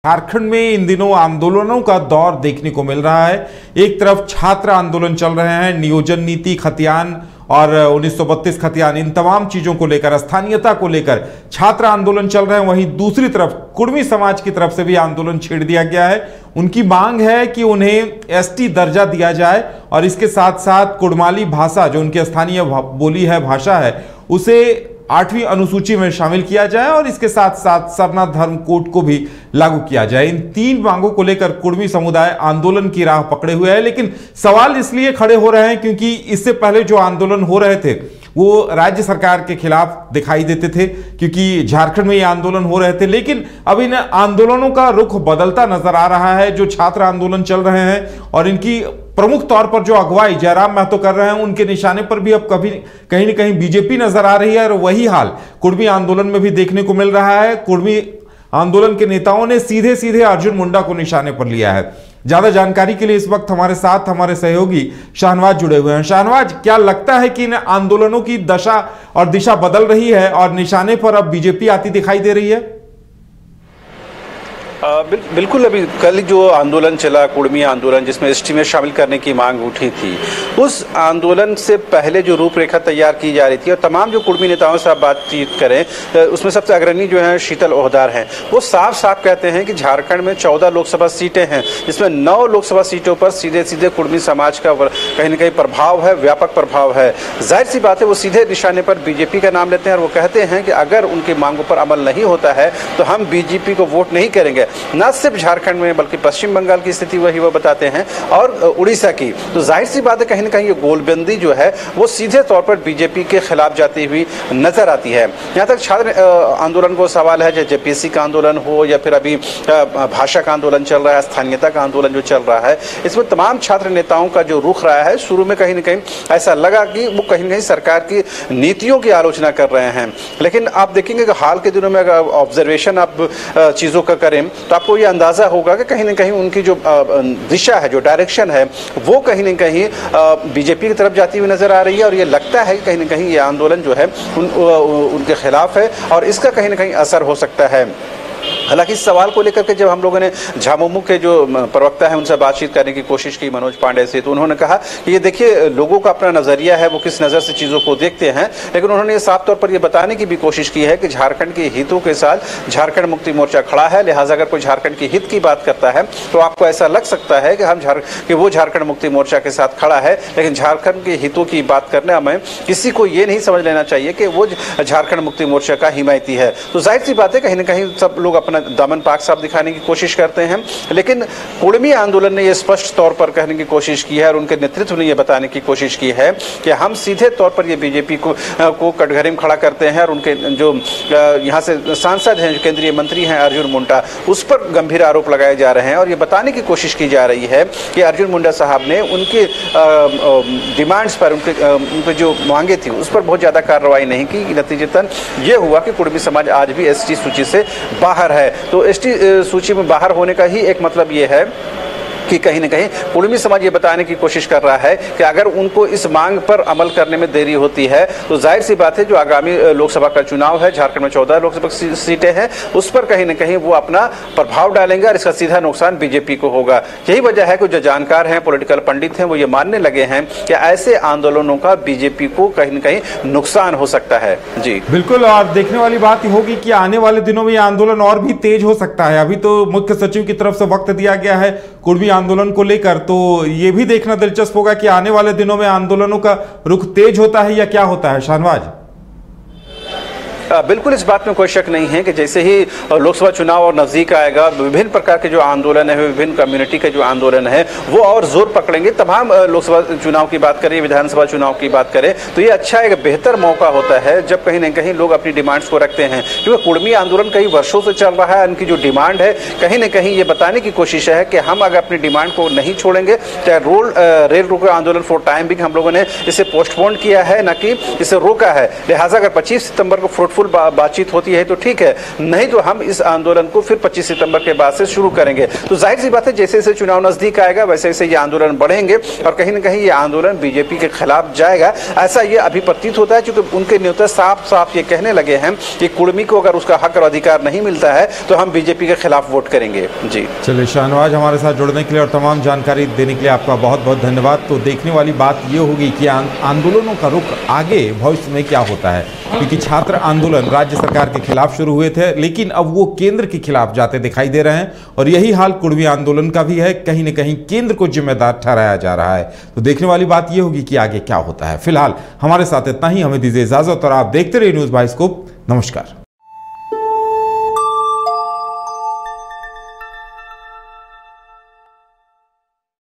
झारखंड में इन दिनों आंदोलनों का दौर देखने को मिल रहा है। एक तरफ छात्र आंदोलन चल रहे हैं, नियोजन नीति खतियान और 1932 खतियान, इन तमाम चीजों को लेकर, स्थानीयता को लेकर छात्र आंदोलन चल रहे हैं। वहीं दूसरी तरफ कुर्मी समाज की तरफ से भी आंदोलन छेड़ दिया गया है। उनकी मांग है कि उन्हें एसटी दर्जा दिया जाए और इसके साथ साथ कुड़माली भाषा, जो उनकी स्थानीय बोली है, भाषा है, उसे 8वीं अनुसूची में शामिल किया जाए और इसके साथ साथ सरना धर्म कोड को भी लागू किया जाए। इन तीन मांगों को लेकर कुर्मी समुदाय आंदोलन की राह पकड़े हुए है। लेकिन सवाल इसलिए खड़े हो रहे हैं क्योंकि इससे पहले जो आंदोलन हो रहे थे वो राज्य सरकार के खिलाफ दिखाई देते थे, क्योंकि झारखंड में ये आंदोलन हो रहे थे। लेकिन अब इन आंदोलनों का रुख बदलता नजर आ रहा है। जो छात्र आंदोलन चल रहे हैं और इनकी प्रमुख तौर पर जो अगुवाई जयराम महतो कर रहे हैं, उनके निशाने पर भी अब कहीं न कहीं बीजेपी नजर आ रही है। और वही हाल कुर्मी आंदोलन में भी देखने को मिल रहा है। कुर्मी आंदोलन के नेताओं ने सीधे सीधे अर्जुन मुंडा को निशाने पर लिया है। ज्यादा जानकारी के लिए इस वक्त हमारे साथ हमारे सहयोगी शाहनवाज जुड़े हुए हैं। शाहनवाज, क्या लगता है कि इन आंदोलनों की दशा और दिशा बदल रही है और निशाने पर अब बीजेपी आती दिखाई दे रही है? बिल्कुल। अभी कल जो आंदोलन चला, कुड़मी आंदोलन, जिसमें एसटी में शामिल करने की मांग उठी थी, उस आंदोलन से पहले जो रूपरेखा तैयार की जा रही थी और तमाम जो कुड़मी नेताओं से आप बातचीत करें, उसमें सबसे अग्रणी जो है शीतल ओहदार हैं। वो साफ साफ कहते हैं कि झारखंड में 14 लोकसभा सीटें हैं, जिसमें 9 लोकसभा सीटों पर सीधे सीधे कुड़मी समाज का कहीं ना कहीं प्रभाव है, व्यापक प्रभाव है। जाहिर सी बात है, वो सीधे निशाने पर बीजेपी का नाम लेते हैं और वो कहते हैं कि अगर उनकी मांगों पर अमल नहीं होता है तो हम बीजेपी को वोट नहीं करेंगे। न सिर्फ झारखंड में बल्कि पश्चिम बंगाल की स्थिति वही वो बताते हैं और उड़ीसा की। तो जाहिर सी बात है, कहीं ना कहीं ये गोलबंदी जो है वो सीधे तौर पर बीजेपी के खिलाफ जाती हुई नजर आती है। यहाँ तक छात्र आंदोलन को सवाल है, चाहे जेपीएससी का आंदोलन हो या फिर अभी भाषा का आंदोलन चल रहा है, स्थानीयता का आंदोलन जो चल रहा है, इसमें तमाम छात्र नेताओं का जो रुख रहा है, शुरू में कहीं ना कहीं ऐसा लगा कि वो कहीं ना कहीं सरकार की नीतियों की आलोचना कर रहे हैं। लेकिन आप देखेंगे कि हाल के दिनों में अगर ऑब्जर्वेशन आप चीज़ों का करें तो आपको ये अंदाजा होगा कि कहीं ना कहीं उनकी जो दिशा है, जो डायरेक्शन है, वो कहीं ना कहीं बीजेपी की तरफ जाती हुई नजर आ रही है। और ये लगता है कि कहीं ना कहीं ये आंदोलन जो है उनके खिलाफ है और इसका कहीं ना कहीं असर हो सकता है। हालांकि इस सवाल को लेकर के जब हम लोगों ने झामुमो के जो प्रवक्ता है उनसे बातचीत करने की कोशिश की, मनोज पांडे से, तो उन्होंने कहा कि ये देखिए, लोगों का अपना नजरिया है, वो किस नज़र से चीज़ों को देखते हैं। लेकिन उन्होंने ये साफ तौर पर ये बताने की भी कोशिश की है कि झारखंड के हितों के साथ झारखंड मुक्ति मोर्चा खड़ा है। लिहाजा अगर कोई झारखंड के हित की बात करता है तो आपको ऐसा लग सकता है कि वो झारखंड मुक्ति मोर्चा के साथ खड़ा है। लेकिन झारखंड के हितों की बात करने में किसी को ये नहीं समझ लेना चाहिए कि वो झारखंड मुक्ति मोर्चा का हिमायती है। तो जाहिर सी बात है, कहीं ना कहीं सब लोग अपना दामन पाक साहब दिखाने की कोशिश करते हैं। लेकिन कुड़मी आंदोलन ने यह स्पष्ट तौर पर कहने की कोशिश की है और उनके नेतृत्व ने यह बताने की कोशिश की है कि हम सीधे तौर पर ये बीजेपी को कटघरे में खड़ा करते हैं। और उनके जो यहाँ से सांसद हैं, जो केंद्रीय मंत्री हैं अर्जुन मुंडा, उस पर गंभीर आरोप लगाए जा रहे हैं और ये बताने की कोशिश की जा रही है कि अर्जुन मुंडा साहब ने उनके डिमांड्स पर, उनके जो मांगे थी उस पर बहुत ज़्यादा कार्रवाई नहीं की। नतीजतन ये हुआ कि कुड़मी समाज आज भी एसटी सूची से बाहर है। तो एसटी सूची में बाहर होने का ही एक मतलब ये है कि कहीं न कहीं कुड़मी समाज ये बताने की कोशिश कर रहा है कि अगर उनको इस मांग पर अमल करने में देरी होती है तो जाहिर सी बात है, जो आगामी लोकसभा का चुनाव है, झारखंड में 14 लोकसभा सीटें हैं, उस पर कहीं न कहीं वो अपना प्रभाव डालेंगे और इसका सीधा नुकसान बीजेपी को होगा। यही वजह है कि जो जानकार हैं, पॉलिटिकल पंडित हैं, वो ये मानने लगे हैं कि ऐसे आंदोलनों का बीजेपी को कहीं न कहीं नुकसान हो सकता है। जी बिल्कुल। और देखने वाली बात होगी कि आने वाले दिनों में ये आंदोलन और भी तेज हो सकता है। अभी तो मुख्य सचिव की तरफ से वक्त दिया गया है कुड़मी आंदोलन को लेकर, तो ये भी देखना दिलचस्प होगा कि आने वाले दिनों में आंदोलनों का रुख तेज होता है या क्या होता है। शाहनवाज, बिल्कुल इस बात में कोई शक नहीं है कि जैसे ही लोकसभा चुनाव और नजदीक आएगा, विभिन्न प्रकार के जो आंदोलन है, विभिन्न कम्युनिटी के जो आंदोलन है, वो और जोर पकड़ेंगे। तमाम लोकसभा चुनाव की बात करें, विधानसभा चुनाव की बात करें, तो ये अच्छा एक बेहतर मौका होता है जब कहीं न कहीं लोग अपनी डिमांड्स को रखते हैं। क्योंकि कुड़मी आंदोलन कई वर्षों से चल रहा है। उनकी जो डिमांड है, कहीं न कहीं ये बताने की कोशिश है कि हम अगर अपनी डिमांड को नहीं छोड़ेंगे, चाहे रेल रोको आंदोलन फॉर टाइम भी हम लोगों ने इसे पोस्टपोन किया है, न कि इसे रोका है। लिहाजा अगर 25 सितंबर को पीसफुल बातचीत होती है तो ठीक है, नहीं तो हम इस आंदोलन को फिर 25 सितंबर के बाद से शुरू करेंगे। तो जाहिर सी बात है, जैसे जैसे चुनाव नजदीक आएगा वैसे वैसे ये आंदोलन बढ़ेंगे और कहीं ना कहीं ये आंदोलन बीजेपी के खिलाफ जाएगा, ऐसा ये अभी प्रतीत होता है। क्योंकि उनके नेता साफ साफ ये कहने लगे हैं कि कुर्मी को अगर उसका हक और अधिकार नहीं मिलता है तो हम बीजेपी के खिलाफ वोट करेंगे। जी चलिए शाहनवाज, हमारे साथ जुड़ने के लिए और तमाम जानकारी देने के लिए आपका बहुत बहुत धन्यवाद। तो देखने वाली बात ये होगी कि आंदोलनों का रुख आगे भविष्य में क्या होता है, क्योंकि छात्र आंदोलन राज्य सरकार के खिलाफ शुरू हुए थे, लेकिन अब वो केंद्र के खिलाफ जाते दिखाई दे रहे हैं और यही हाल कुर्मी आंदोलन का भी है। कहीं न कहीं केंद्र को जिम्मेदार ठहराया जा रहा है। तो देखने वाली बात ये होगी कि आगे क्या होता है। फिलहाल हमारे साथ इतना ही, हमें दीजिए इजाजत और आप देखते रहिए न्यूज़ बाइस्कोप। नमस्कार।